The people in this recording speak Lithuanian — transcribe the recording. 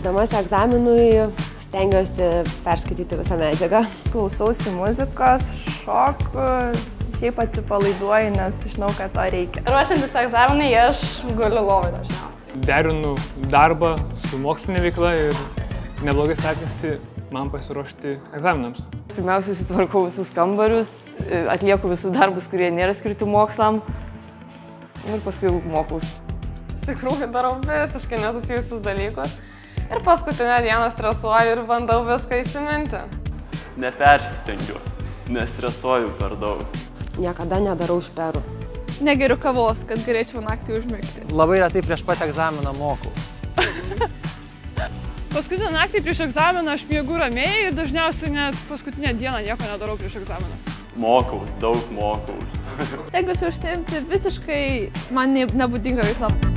Ruošdamasi egzaminui stengiuosi perskaityti visą medžiagą. Klausausi muzikos, šoku, šiaip atsipalaiduoju, nes žinau, kad to reikia. Ruošiantis egzaminui aš guliu lovoj dažniausiai. Derinu darbą su mokslinė veikla ir neblogai sekasi man pasiruošti egzaminams. Pirmiausia, susitvarkau visus kambarius, atlieku visus darbus, kurie nėra skirti mokslam ir paskui mokaus. Iš tikrųjų darau visiškai nesusijusius dalykus ir paskutinę dieną stresuoju ir bandau viską įsiminti. Nepersistengiu, nestresuoju per daug. Niekada nedarau šperų. Negeriu kavos, kad galėčiau naktį užmigti. Labai retai prieš pat egzaminą mokau. Paskutinę naktį prieš egzaminą aš miegu ramiai ir dažniausiai net paskutinę dieną nieko nedarau prieš egzaminą. Mokaus, daug mokaus. Stengiuosi užsiimti visiškai man nebūdinga veikla.